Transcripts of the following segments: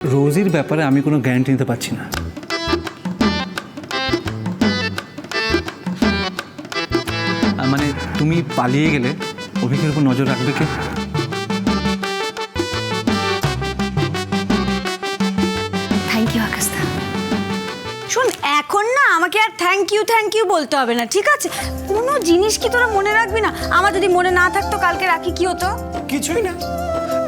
রোজির ব্যাপারে আমি কোনো গ্যারান্টি নিতে পারছি না। মানে তুমি পালিয়ে গেলে অভিকের উপর নজর রাখবে কে? Thank you আকাশদা। শোন, এখন না আমাকে আর থ্যাংক ইউ বলতে হবে না, ঠিক আছে? কোনো জিনিস কি তোরা মনে রাখবি না? আমার যদি মনে না থাকতো কালকে রাখি কি হতো? কিছুই না,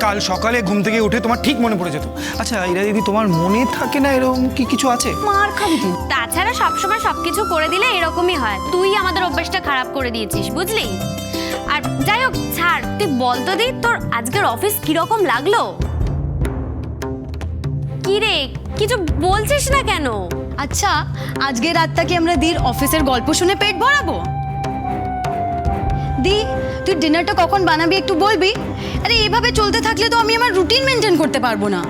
কাল সকালে ঘুম থেকে উঠে তোমার ঠিক মনে পড়ে যেত। আচ্ছা এরা যদি তোমার মনে থাকে না, এরকম কি কিছু আছে? মার খাবি তুই। তাছাড়া সবসময় সবকিছু করে দিলে এরকমই হয়। তুই আমাদের অভ্যাসটা খারাপ করে দিয়েছিস, বুঝলি? আর যাই হোক ছাড়, তুই বল তো দি, তোর আজকের অফিস কিরকম লাগলো? কি রে, কিছু বলছিস না কেন? আচ্ছা, আজকে রাতটা কি আমরা দির অফিসের গল্প শুনে পেট ভরাবো? দি, তুই ডিনারটা কখন বানাবি একটু বলবি? আরে এভাবে চলতে থাকলে তো আমি আমার রুটিন মেনটেন করতে পারবো না।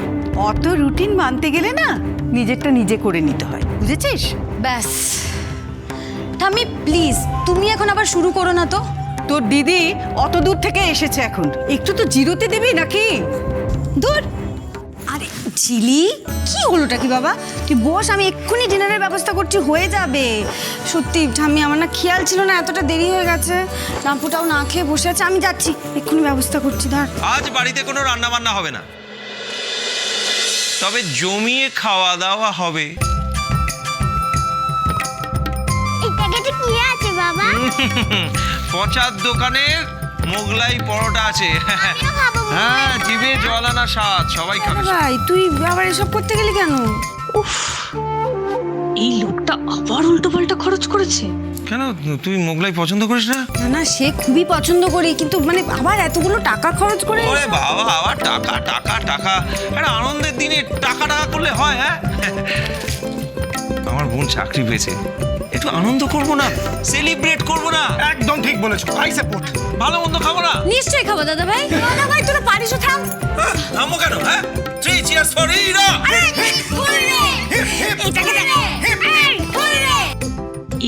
অত রুটিন মানতে গেলে না নিজেরটা নিজে করে নিতে হয়, বুঝেছিস? ব্যাস ঠাম্মি প্লিজ, তুমি এখন আবার শুরু করো না তো। তোর দিদি অত দূর থেকে এসেছে, এখন একটু তো জিরোতে দিবি নাকি? দূর। আরে চিলি, কি হলোটা কি বাবা? তুই বস, আমি এক্ষুনি ডিনারের ব্যবস্থা করছি, হয়ে যাবে। সত্যি ঠাম্মি, আমার না খেয়াল ছিল না এতটা দেরি হয়ে গেছে। রামপুটাও না খেয়ে বসে আছে, আমি যাচ্ছি, এক্ষুনি ব্যবস্থা করছি। ধর, আজ বাড়িতে কোনো রান্না বান্না হবে না, তবে জমিয়ে খাওয়া দাওয়া হবে। পচার দোকানের মোগলাই পরোটা আছে। হ্যাঁ, জিভে জল আনা স্বাদ, সবাই খাবে। ভাই তুই আবার এসব করতে গেলি কেন? এই লোকটা আবার উল্টোপাল্টা খরচ করেছে। কেন, তুই মোগলাই পছন্দ করিস না? না না, সে খুবই পছন্দ করি, কিন্তু মানে আবার এতগুলো টাকা খরচ করে। ওরে বাবা, আবার টাকা টাকা টাকা! একটা আনন্দের দিনে টাকা টাকা করলে হয়? হ্যাঁ, আমার বোন চাকরি পেয়েছে, একটু আনন্দ করবো না? সেলিব্রেট করবো না? একদম ঠিক বলেছো, আই সাপোর্ট। ভালো মন্দ খাবো না? নিশ্চয়ই খাবো দাদা ভাই। দাদা ভাই তোরা পারিস, থাম। থামো কেন? হ্যাঁ, থ্রি চিয়ার্স ফর হিরো!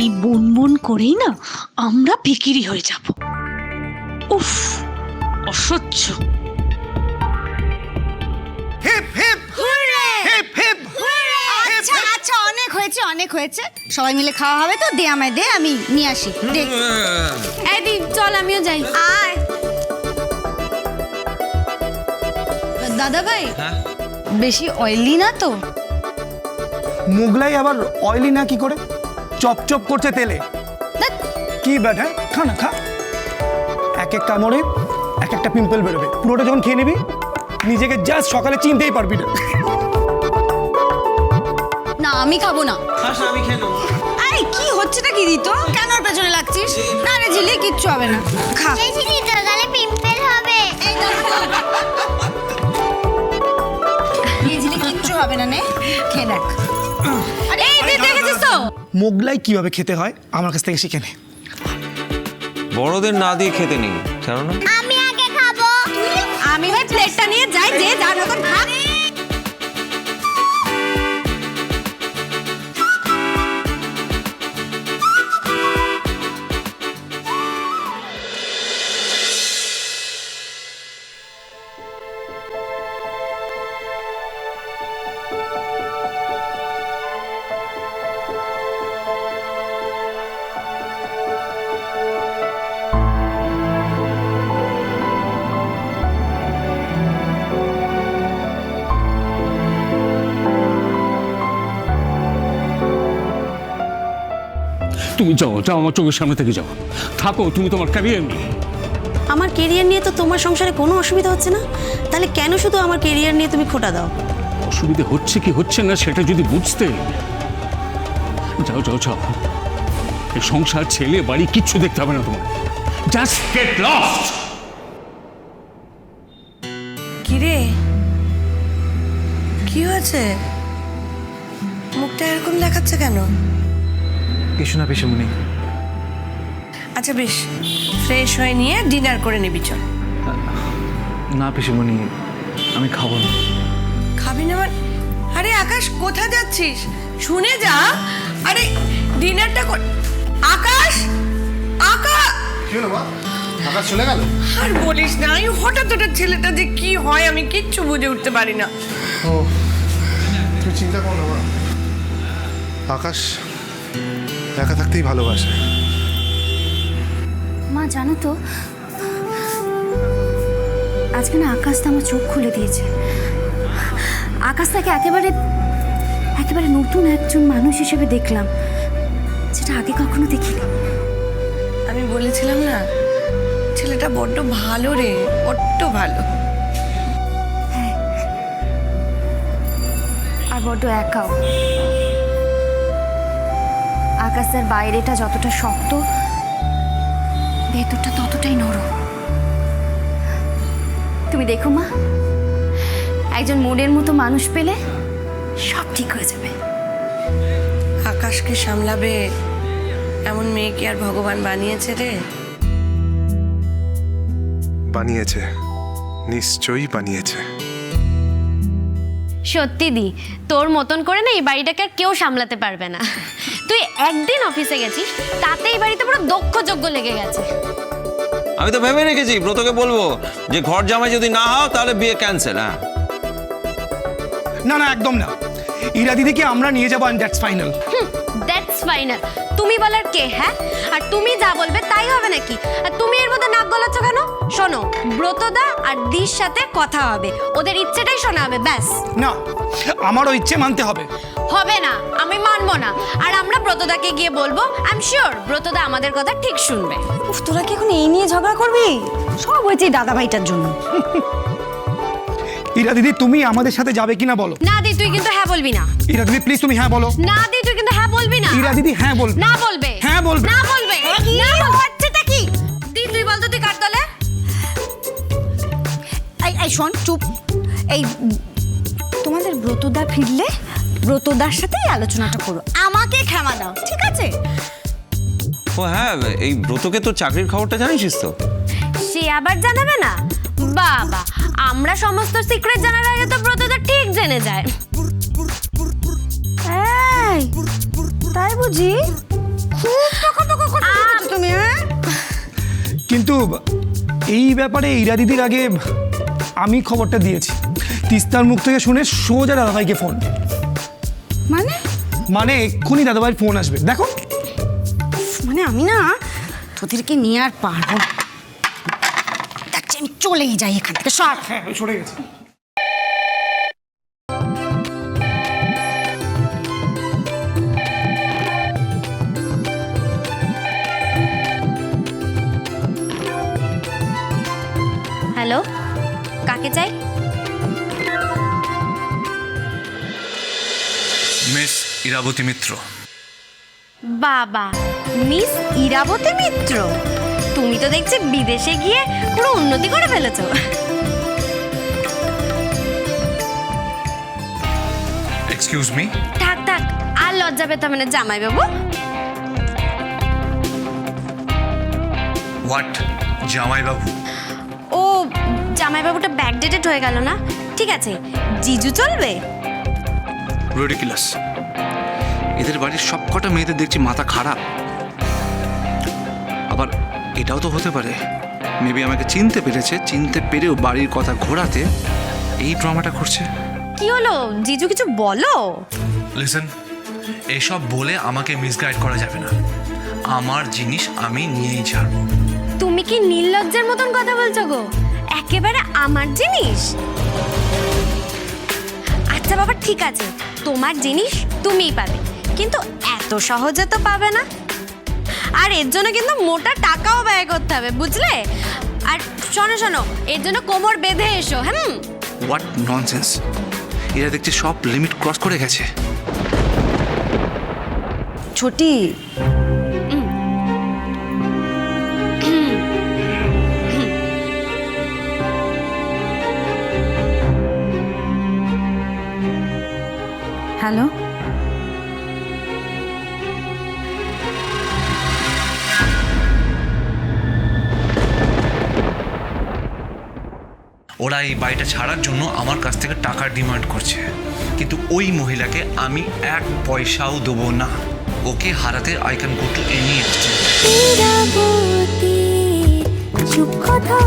এই বন করেই না আমরা ভিখিরি হয়ে যাব। উফ, অসহ্য। Hip hip hip hip. আচ্ছা আচ্ছা, অনেক হয়েছে। সবাই মিলে খাওয়া হবে তো, দে আমায়, দে, আমি নিয়ে আসি। দে। এই দি, চল আমিও যাই। আয় দাদা ভাই, হ্যাঁ? বেশি অয়েলি না তো? মোগলাই আবার অয়েলি না কি করে? চপচপ করছে তেলে। ধ্যাৎ, কি ব্যাটা, খা না খা। এক এক কামড়ে এক একটা পিম্পল বেরোবে, পুরোটা যখন খেয়ে নিবি নিজেকে জাস্ট সকালে চিনতেই পারবি না। না আমি খাবো না। খাস না, আমি খেয়ে নেবো। আরে কি হচ্ছেটা কি দিত? কেন ওর পেছনে লাগছিস? না রে ঝিলি, কিচ্ছু হবে না, খা। এই ঝিলি কিচ্ছু হবে না, নে খেয়ে দেখ। আরে এই দে, দেখেছিস তো? মোগলাই কিভাবে খেতে হয় আমার কাছ থেকে শিখে নে। বড়দের না দিয়ে খেতে নেই, জানো না? আমি ভাই প্লেটটা নিয়ে যাই, যে যার মতন খা। তুমি যাও যাও, আমার চোখের সামনে থেকে যাও, থাকো তুমি তোমার ক্যারিয়ার নিয়ে। আমার কেরিয়ার নিয়ে তো তোমার সংসারে কোনো অসুবিধা হচ্ছে না, তাহলে কেন শুধু আমার কেরিয়ার নিয়ে তুমি খোঁটা দাও? অসুবিধে হচ্ছে কি হচ্ছে না সেটা যদি বুঝতে। যাও যাও যাও, এই সংসার, ছেলে, বাড়ি কিচ্ছু দেখতে হবে না তোমার। Just get lost. কিরে, কি হয়েছে? মুখটা এরকম দেখাচ্ছে কেন? কিছু না পিসিমণি। আচ্ছা বেশ, ফ্রেশ হয়ে নিয়ে ডিনার করে নিবি, চল। না পিসিমণি, আমি খাবো না। খাবি না মানে? আরে আকাশ, কোথা যাচ্ছিস? শুনে যা। আরে ডিনারটা কর। আকাশ, আকাশ! কি হলো মা, আকাশ চলে গেল? আর বলিস না, এই হঠাৎ ছেলেটা যে কি হয় আমি কিচ্ছু বুঝে উঠতে পারি না। ও চিন্তা করো না মা। আকাশ একা থাকতেই ভালোবাসে। মা জানো তো, আজকে না আকাশ তো আমার চোখ খুলে দিয়েছে। আকাশ তাকে একেবারে একেবারে নতুন একজন মানুষ হিসেবে দেখলাম, যেটা আগে কখনো দেখিনি। আমি বলেছিলাম না, ছেলেটা বড্ড ভালো রে, বড্ড ভালো। আর বড্ড একাও। আকাশের বাইরেটা যতটা শক্ত, ভেতরটা ততটাই নরম। তুমি দেখো মা, একজন মনের মতো মানুষ পেলে সব ঠিক হয়ে যাবে। আকাশকে সামলাবে এমন মেয়েকে আর ভগবান বানিয়েছে রে। বানিয়েছে, নিশ্চয়ই বানিয়েছে। সত্যি দি, তোর মতন করে না এই বাড়িটাকে আর কেউ সামলাতে পারবে না। তুই একদিন অফিসে গেছিস, তাতে এই বাড়িতে পুরো দক্ষযজ্ঞ লেগে গেছে। আমি তো ভেবে রেখেছি ব্রতকে বলবো যে ঘর জামাই যদি না হও তাহলে বিয়ে ক্যান্সেল। হ্যাঁ, না না, একদম না। ইরা দিদিকে আমরা নিয়ে যাবো, and that's final. That's final. তুমি বলার কে? হ্যাঁ, আর তুমি যা বলবে তাই হবে নাকি? আর তুমি এর মধ্যে নাক গলাচ্ছ কেন? শোনো, ব্রতদা আর দির সাথে কথা হবে, ওদের ইচ্ছেটাই শোনা হবে, ব্যাস। না, আমারও ইচ্ছে মানতে হবে। হবে না, আমি মানবো না। আর আমরা ব্রতদাকে গিয়ে বলবো, আই এম শিওর ব্রতদা আমাদের কথা ঠিক শুনবে। উফ, তোরা কি এখন এই নিয়ে ঝগড়া করবি? সব হয়েছে দাদা ভাইটার জন্য। ইরা দিদি, তুমি আমাদের সাথে যাবে কিনা বলো। না দি, তুই কিন্তু হ্যাঁ বলবি না। ইরা দিদি প্লিজ তুমি হ্যাঁ বলো। না দি, তুই কিন্তু হ্যাঁ বলবি না। ইরা দিদি হ্যাঁ বলবে। না বলবে। হ্যাঁ বলবে। না বলবে। না হচ্ছেটা কি? দি, তুই বল তো, তুই কার দলে? এই শোন, চুপ। এই তোমাদের ব্রতদা ফিরলে ব্রতদার সাথেই আলোচনাটা করো, আমাকে ক্ষমা দাও, ঠিক আছে? ও হ্যাঁ, এই ব্রতকে তো চাকরির খবরটা জানিস তো? সে আবার জানাবে না? বাবা, আমরা সমস্ত সিক্রেট জানার আগে তো ব্রতদা ঠিক জেনে যায়। এই, তাই বুঝি? খুব টকটক করছো তুমি, হ্যাঁ? কিন্তু এই ব্যাপারে ইরা দিদির আগে আমি খবরটা দিয়েছি। তিস্তার মুখ থেকে শুনে সোজা দাদাভাইকে ফোন। মানে এক্ষুনি দাদাভাইয়ের ফোন আসবে, দেখো। মানে আমি না তোদেরকে নিয়ে আর পারবো না। দেখছি আমি চলেই যাই এখান থেকে, সর। হ্যাঁ, সরে গেছে। হ্যালো, কাকে চাই? মিস ইরাবতী মিত্র। বাবা, মিস ইরাবতী মিত্র, তুমি তো দেখছি বিদেশে গিয়ে পুরো উন্নতি করে ফেলেছো। Excuse me. থাক থাক, আর লজ্জা পেতে হবে না জামাই বাবু। হোয়াট জামাইবাবু? ও, জামাইবাবুটা ব্যাকডেটেড হয়ে গেল না? ঠিক আছে, জিজু চলবে। রিডিকুলাস। এদের বাড়ির সবকটা মেয়েদের দেখছি মাথা খারাপ। আবার এটাও তো হতে পারে মেবি আমাকে চিনতে পেরেছে, চিনতে পেরেও বাড়ির কথা ঘোরাতে এই ড্রামাটা করছে। কি হলো জিজু, কিছু বলো। লিসেন, এসব বলে আমাকে মিসগাইড করা যাবে না। আমার জিনিস আমি নিয়েই ছাড়বো। তুমি কি নির্লজ্জের মতন কথা বলছো গো? একেবারে আমার জিনিস? আচ্ছা বাবা, ঠিক আছে, তোমার জিনিস তুমিই পাবে, কিন্তু এত সহজে তো পাবে না। আর এর জন্য কিন্তু মোটা টাকাও ব্যয় করতে হবে, বুঝলে? আর শোনো শোনো, এর জন্য কোমর বেঁধে এসো। What nonsense! এরা দেখছি সব লিমিট ক্রস করে গেছে। ছোটি, হ্যালো, ওরা এই বাড়িটা ছাড়ার জন্য আমার কাছ থেকে টাকার ডিমান্ড করছে, কিন্তু ওই মহিলাকে আমি এক পয়সাও দেবো না। ওকে হারাতে I can go to any extent. চুপ কথা